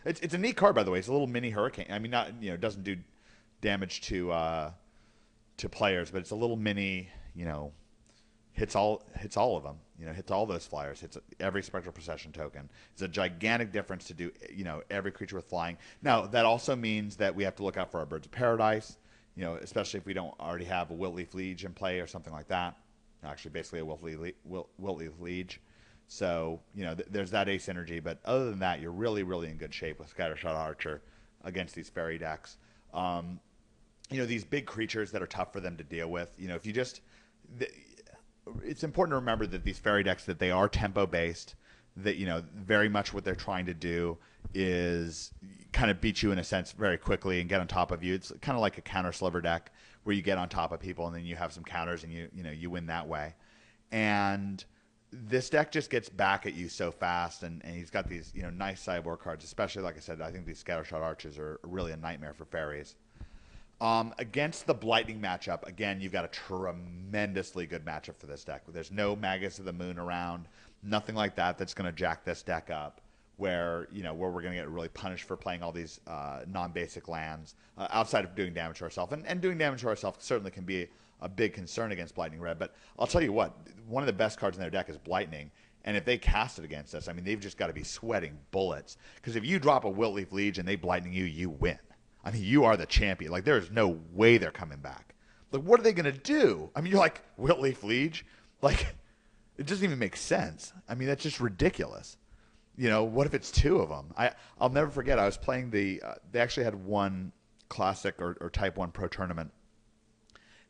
It's a neat card, by the way. It's a little mini hurricane. I mean, not it doesn't do damage to players, but it's a little mini. Hits all of them. Hits all those flyers. Hits every spectral procession token. It's a gigantic difference to do. Every creature with flying. Now that also means that we have to look out for our birds of paradise. Especially if we don't already have a Wiltleaf Liege in play or something like that. Actually, basically a Wiltleaf Liege. So there's that asymmetry. But other than that, you're really, really in good shape with Scattershot Archer against these fairy decks. These big creatures that are tough for them to deal with. If you just it's important to remember that these fairy decks, that they are tempo based, that very much what they're trying to do is kind of beat you in a sense very quickly and get on top of you. It's kind of like a counter sliver deck where you get on top of people and then you have some counters and you win that way. And this deck just gets back at you so fast, and he's got these nice sideboard cards, especially like I said, I think these Scattershot Archers are really a nightmare for fairies. Against the Blightning matchup, again, you've got a tremendously good matchup for this deck. There's no Magus of the Moon around, nothing like that that's going to jack this deck up, where we're going to get really punished for playing all these non-basic lands outside of doing damage to ourselves. And doing damage to ourselves certainly can be a big concern against Blightning Red. But I'll tell you what, one of the best cards in their deck is Blightning. And if they cast it against us, I mean, they've just got to be sweating bullets. Because if you drop a Wiltleaf Liege and they Blightning you, you win. I mean, you are the champion. Like, there's no way they're coming back. Like, what are they going to do? I mean, you're like, Wiltleaf Liege? Like, it doesn't even make sense. I mean, that's just ridiculous. What if it's two of them? I'll never forget, I was playing they actually had one Classic or Type 1 Pro tournament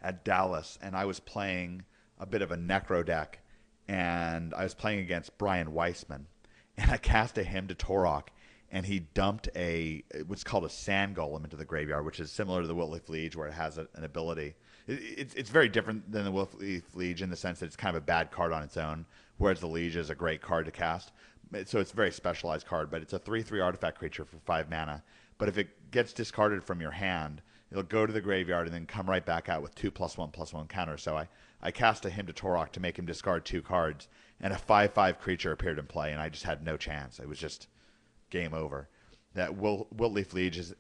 at Dallas, and I was playing a bit of a Necro deck, and I was playing against Brian Weissman, and I cast a Hymn to Torok, and he dumped what's called a Sand Golem into the graveyard, which is similar to the Wiltleaf Liege, where it has an ability. It's very different than the Wiltleaf Liege in the sense that it's kind of a bad card on its own, whereas the Liege is a great card to cast. So it's a very specialized card, but it's a 3/3 artifact creature for 5 mana. But if it gets discarded from your hand, it'll go to the graveyard and then come right back out with 2+1/+1 counters. So I cast a Hymn to Torok to make him discard 2 cards, and a 5/5 creature appeared in play, and I just had no chance. It was just game over. That Wiltleaf Liege is,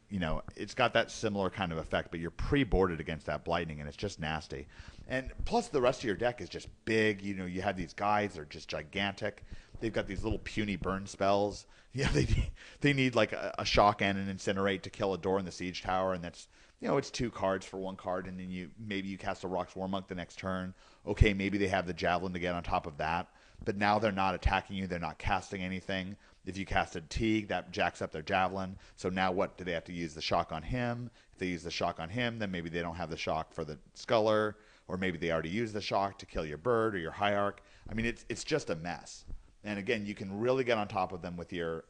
it's got that similar kind of effect, but you're pre-boarded against that Blightning, and it's just nasty. And plus, the rest of your deck is just big. You have these guys, they're just gigantic. They've got these little puny burn spells. They need like a shock and an incinerate to kill a door in the siege tower, and that's, it's 2 cards for 1 card, and then maybe you cast a Rock's Warmonk the next turn. Okay, maybe they have the Javelin to get on top of that, but now they're not attacking you. They're not casting anything. If you cast a Teague, that jacks up their Javelin. So now what? Do they have to use the shock on him? If they use the shock on him, then maybe they don't have the shock for the Sculler, or maybe they already used the shock to kill your bird or your Hierarch. I mean, it's just a mess. And again, you can really get on top of them with your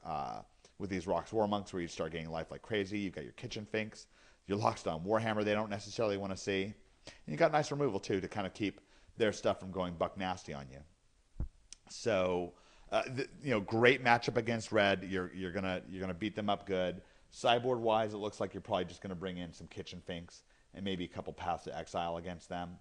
with these Rock's Warmonks, where you start getting life like crazy. You've got your Kitchen Finks, your Lockstone Warhammer they don't necessarily want to see. And you got nice removal, too, to kind of keep their stuff from going buck nasty on you. So... great matchup against red. You're gonna beat them up good. Sideboard wise, it looks like you're probably just gonna bring in some Kitchen Finks and maybe a couple Paths to Exile against them.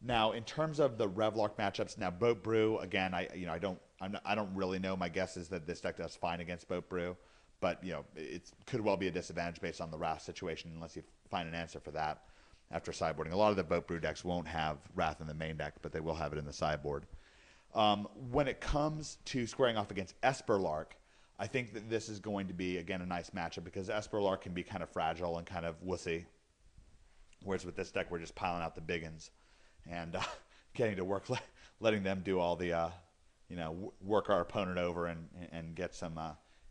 Now, in terms of the Revlark matchups, now Boat Brew again. I don't really know. My guess is that this deck does fine against Boat Brew, but it could well be a disadvantage based on the Wrath situation unless you find an answer for that after sideboarding. A lot of the Boat Brew decks won't have Wrath in the main deck, but they will have it in the sideboard. When it comes to squaring off against Esperlark, I think that this is going to be, again, a nice matchup because Esperlark can be kind of fragile and kind of wussy. Whereas with this deck, we're just piling out the biggins and getting to work, letting them do all the, work our opponent over and get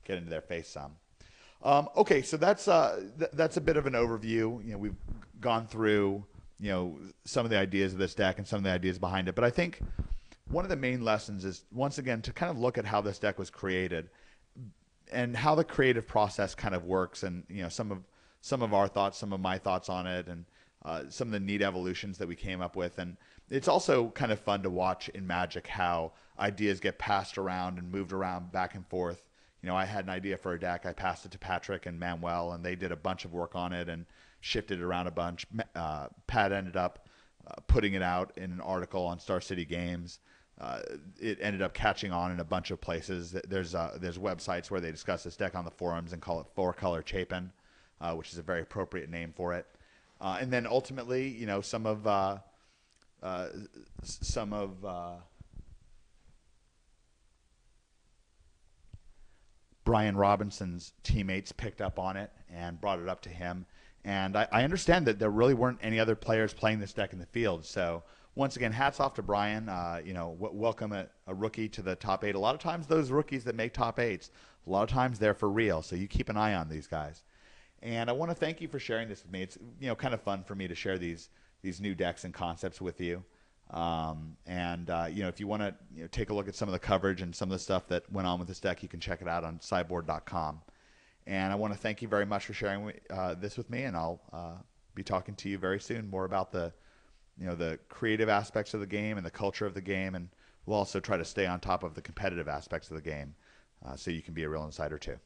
into their face some. Okay, so that's a bit of an overview. We've gone through, some of the ideas of this deck and some of the ideas behind it. But I think one of the main lessons is, once again, to kind of look at how this deck was created and how the creative process kind of works, and some of our thoughts, some of my thoughts on it, and some of the neat evolutions that we came up with. And it's also kind of fun to watch in Magic how ideas get passed around and moved around back and forth. I had an idea for a deck. I passed it to Patrick and Manuel, and they did a bunch of work on it and shifted it around a bunch. Pat ended up putting it out in an article on Star City Games. it ended up catching on in a bunch of places. There's websites where they discuss this deck on the forums and call it four-color Chapin, which is a very appropriate name for it. And then ultimately, you know, some of Brian Robinson's teammates picked up on it and brought it up to him. And I understand that there really weren't any other players playing this deck in the field. So once again, hats off to Brian. You know, welcome a rookie to the top 8. A lot of times those rookies that make top 8s, a lot of times they're for real. So you keep an eye on these guys. And I want to thank you for sharing this with me. It's, you know, kind of fun for me to share these new decks and concepts with you. You know, if you want to, you know, take a look at some of the coverage and some of the stuff that went on with this deck, you can check it out on sideboard.com. And I want to thank you very much for sharing this with me. And I'll be talking to you very soon more about the, you know, the creative aspects of the game and the culture of the game. And we'll also try to stay on top of the competitive aspects of the game so you can be a real insider too.